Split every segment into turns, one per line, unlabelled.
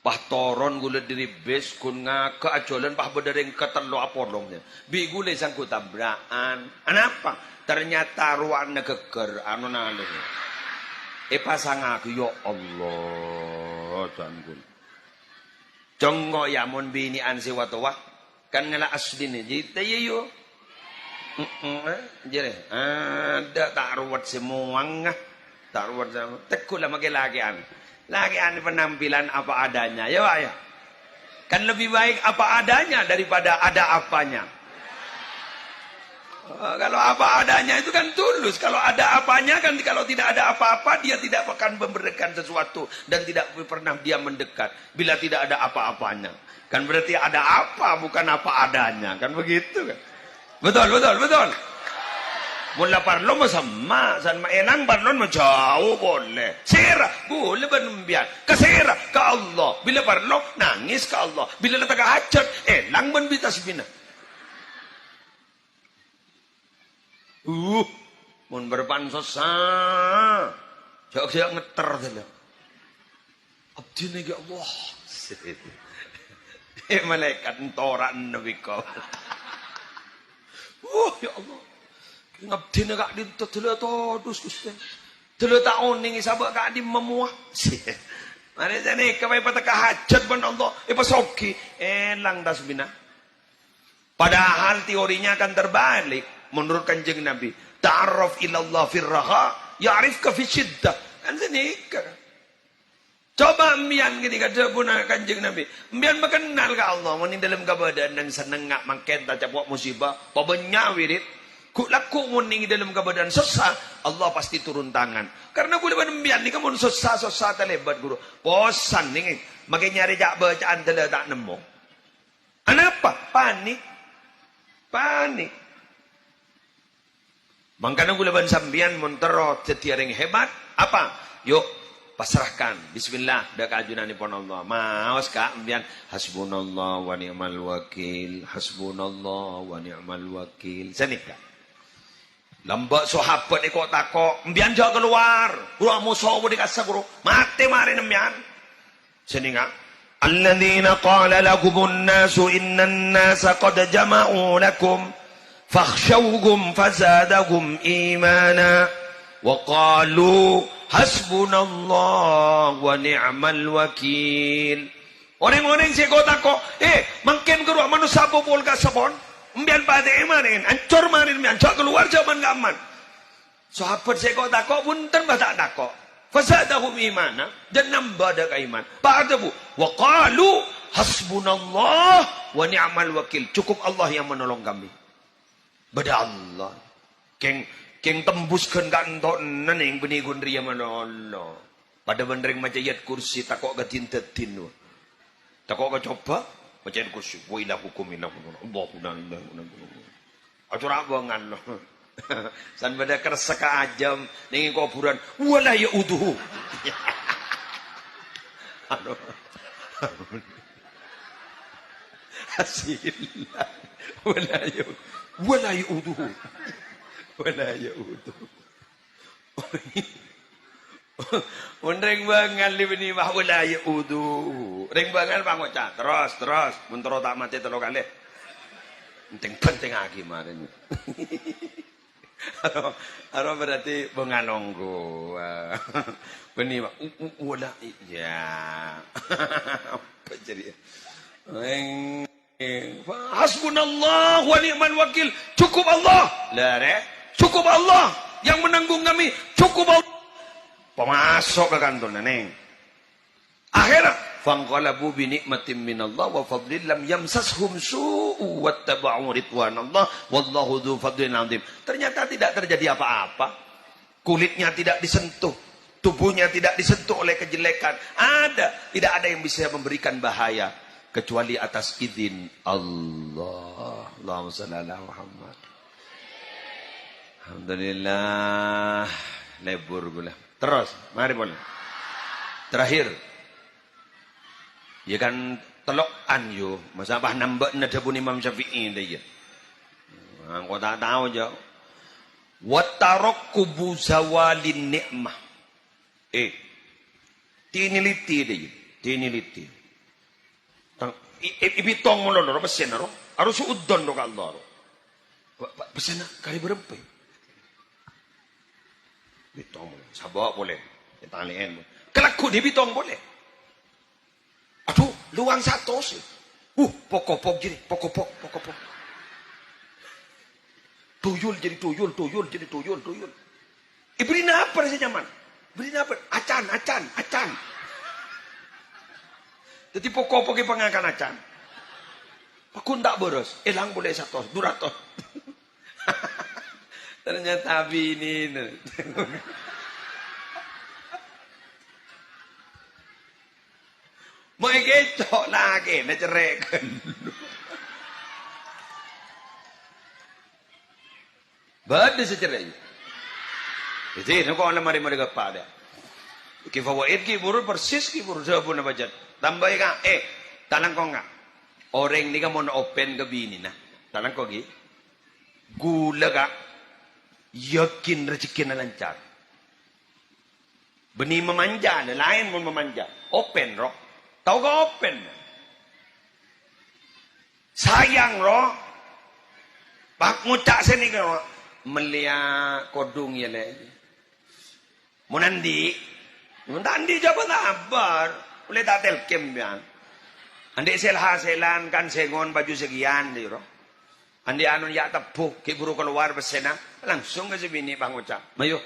Pah toron gula diri bes kun nga keacolan pah bedereng ketelo apolongnya. Bi gula sangku tabraan. Anapa? Ternyata ruang negeger anu nalih. Pasang aku ya Allah tanggul. Jonggo ya mon bini ansi watwa kan ngala asli ni jita yo. Jere ada tak ruwet semuang tak ruwet tekul lah lagi-lagian. Lagian penampilan apa adanya ya Pak ya. Kan lebih baik apa adanya daripada ada apanya. Kalau apa adanya itu kan tulus. Kalau ada apanya kan kalau tidak ada apa-apa dia tidak akan memberikan sesuatu dan tidak pernah dia mendekat bila tidak ada apa-apanya. Kan berarti ada apa bukan apa adanya. Kan begitu kan. Betul. Mula parlon mo sama san maenang parlon mo jauh boleh. Sira boleh benumbian. Kesira ke Allah. Bila parlon nangis ke Allah. Bila letak hajat elang benbitas bina. Mun berpansos jauh saya ngeter saja. Abdi ni ya Allah. Malaikat entoran nabi kau. Ya Allah. Ngabdi na kak dito telo todos gusto. Telo taon ning isabak kak di memuah. Mari jani kaway pataka hajat ban Allah ipasoki elang das bina. Padahal teorinya akan terbalik menurut Kanjeng Nabi. Ta'arraf ila Allah fir raha ya'rifka fi syiddah. Kan senika. Coba mbian ketika debuna Kanjeng Nabi. Mbian mengenal ka Allah mun dalam kabadan nang seneng ngak mangken ta capok musibah, pabenya wirid. Laku muning dalam keadaan susah, Allah pasti turun tangan. Karena gue lebat membian ni kamu susah terlebat guru. Bosan nih, makin nyari jak bacaan tele tak nemu. Kenapa? Panik. Makanya gue lebat sambian monterot setiap yang hebat. Apa? Yuk pasrahkan. Bismillah. Dah kajunan ni pun Allah. Maos kak ambian. Hasbunallah wa ni'mal wakil. Hasbunallah wa ni'mal wakil. Senikah. Lambak sahabat ni kok takok, mbian jauh keluar. Guru musuh boleh kasih guru. Mati mari nembian. Seninga. Alladzina qala lakumun nasu innan nasa qad jama'u lakum fakhshawhum fazadahum imana wa qalu hasbunallah wa ni'mal wakil. Orang-orang si kok takok, mungkin guru manusia bobol kasabon. Mbian pada emanin, ancur marin mbian, cak keluar zaman gaman. Sahabat saya kau takok pun tanpa tak takok. Fasadahum imana dan nambah dah iman. Pada bu, wa qalu hasbunallah wa ni'mal wakil. Cukup Allah yang menolong kami. Bada Allah. Keng tembuskan kantor nening benih gunri yang menolong. Pada bendering macam ayat kursi takok ke tintetin. Takok ke coba. Macam kursi, wa ila hukum ila Allahu la ilaha illa huwa. Acura bangan loh. San pada kersaka ajam ning kuburan wala yauduhu. Aduh. Hasillah. Wala yauduhu. Wala yauduhu. Undring bangal li bini mah wala yaudu. Ring bangal pangoca. Terus. Mentoro tak mati telo kali. Penting lagi marin. Aro berarti bengalonggo. Bini mah wala ya. Apa jadi? Hasbunallah wa ni'mal wakil. Cukup Allah. Cukup Allah yang menanggung kami. Cukup Allah. Pemasok ke kantor neng. Akhirat fanqalabu bi nikmatin minallah wa fadlin lam yamsashum su'u wattaba'u ridwanallah wallahu dzu fadlin 'adzim. Ternyata tidak terjadi apa-apa. Kulitnya tidak disentuh, tubuhnya tidak disentuh oleh kejelekan. Tidak ada yang bisa memberikan bahaya kecuali atas izin Allah. Allahumma shalli ala Muhammad. Alhamdulillah. Lebur gula. Terus, mari boleh. Terakhir. Ya kan telokan yo, masa bah nambah nada pun Imam Syafi'i dia. Kau tak tahu je. Wa tarakkubu zawalin nikmah. Tiniliti dia. Tiniliti. Ibitong mo lolo, pasin na ro. Aro suudon ro ka Allah ro. Pasin na, kari berempe. Bitong mo. Sabawa boleh. Italian mo. Kelakku di bitong boleh. Aduh, luang satu sih. Pokok-pok jadi, pokok-pok. Tuyul jadi tuyul. Beri apa sih nyaman? Beri apa? Acan. Jadi pokok-pok pengakan acan. Aku tak boros. Elang boleh satu, duratos. Ternyata bini. Mau kecok lagi, nak cerekan. Bada secerai. Jadi, nak kau lemari mereka pada. Kifawaid ki burur persis ki burur sabun apa jat. Tambah ka, tanang kau ngak. Orang ni kan mau open ke bini nah. Tanang kau ki. Gula ka. Yakin rezeki lancar. Benih memanja, lain pun memanja. Open roh. Tahu kau open? Sayang roh. Pak ngucak sini kau melihat kodung ya le. Munandi jabat abar. Boleh tak telkem bian. Andi selha-selan kan sengon baju sekian di roh. Andi anu ya tepuk kiburu keluar besena langsung ke sini Bang Ucap. Mayo.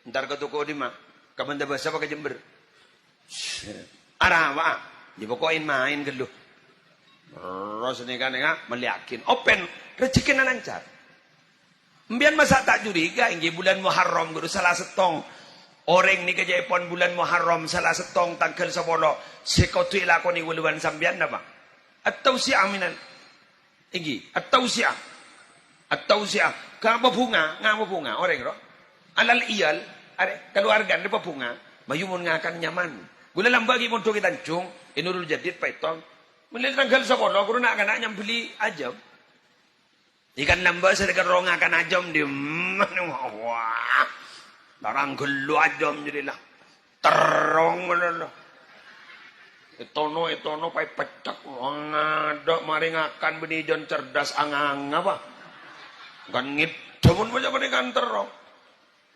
Ntar ke toko di mah. Kapan dah bahasa pakai Jember. Arawa. Dipokoin main gelu. Terus ini kan meliakin. Open. Rezeki lancar. Mbian masa tak curiga. Ini bulan Muharram. Guru salah setong. Orang ni kejepon bulan Muharram. Salah setong tanggal 10. Sekotu ilakoni wuluan sambian apa? Atau si aminan. Ini. Atau siya. Ngapa bunga. Orang roh. Alal iyal. Keluarga. Ngapa bunga. Mayumun ngakan nyaman. Gula lambagi mo kita cung, inurul jadid paitong. Melihat tanggal 10, guru nak kena nyambeli ajam. Ikan lamba sedekah rong akan ajam di wah. Tarang gelu ajam jadilah. Terong mana. Etono pai pecak ngada mari ngakan benih jon cerdas angang apa. Kan ngidon baca pada kan terong.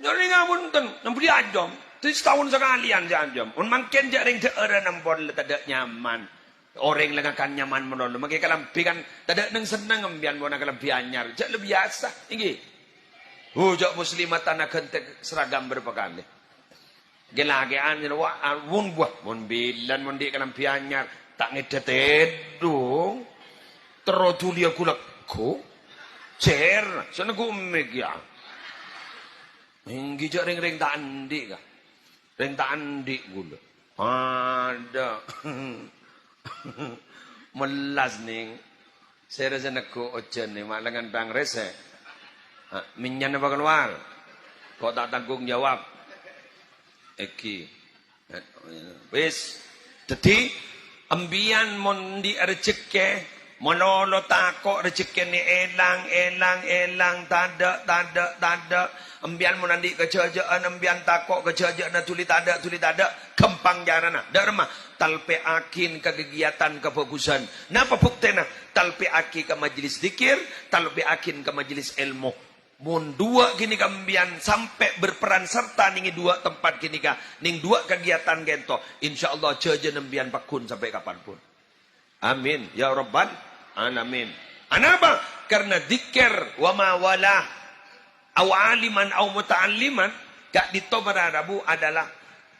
Nyari ngapunten, nyambeli ajam. Itu setahun sekalian jam. Makin jaring seorang nampol tidak nyaman. Orang lengakan nyaman menolong. Makin kalampi kan tidak neng senang ambian bona kalampi anyar. Jak lebih biasa. Ini. Jak muslimat tanah kentek seragam berapa kali. Gelagaan wun buah. Mun bilan mun di kalampi anyar. Tak ngedet dong. Terotuli aku lakku. Cer. Sana ku megya. Hinggi jak ring-ring tak andi kah. Renta andi gula. Ada. Melas ning. Saya rasa nak ko ojen ni malangan bang rese. Minyan apa keluar? Kau tak tanggung jawab. Eki. Wis. Jadi ambian mondi rezeki. Monolot takok rezeki ni elang. Tada. Ambian menandi kejajaan, ambian takok kejajaan tuli tada. Kempang jarana. Dharma. Talpe akin kegiatan kebagusan. Napa buktena? Talpe aki ke majlis zikir. Talpe akin ke majlis ilmu. Mun dua gini kambian sampai berperan serta ningi dua tempat gini ka. Ning dua kegiatan gento. InsyaAllah jajan ambian pakun sampai kapanpun. Amin. Ya Rabbal Alamin. Anapa? Karena dzikir wa ma wala aw aliman aw muta'alliman gak dito mararabu adalah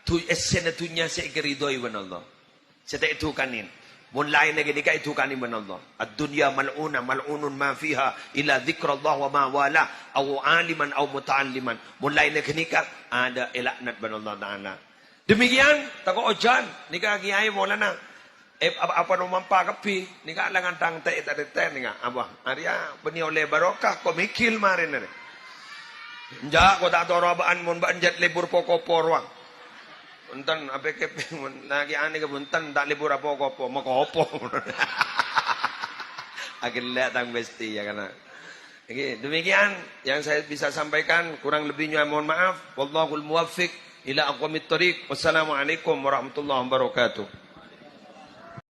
tu esenatunya sekeridoi wan Allah. Seta itu kanin. Mun lain lagi dika itu kanin wan Allah. Ad-dunya mal'una mal'unun ma fiha illa dzikrullah wa ma wala aw aliman aw muta'alliman. Mun lain lagi nikah ada elaknat wan Allah taala. Demikian tako ojan nikah kiai Maulana apa no mampa kapi ni ka langan tang te ni nga apa aria beni oleh barokah ko mikil marin ni nja ko ta dorabaan mun banjat libur poko-poko ruang untan ape ke mun lagi ani ke buntan tak libur apa-apa makopo akhirnya tang besti ya kana. Oke, demikian yang saya bisa sampaikan, kurang lebihnya mohon maaf. Wallahul muwaffiq ila aqwamit thoriq. Wassalamualaikum warahmatullahi wabarakatuh.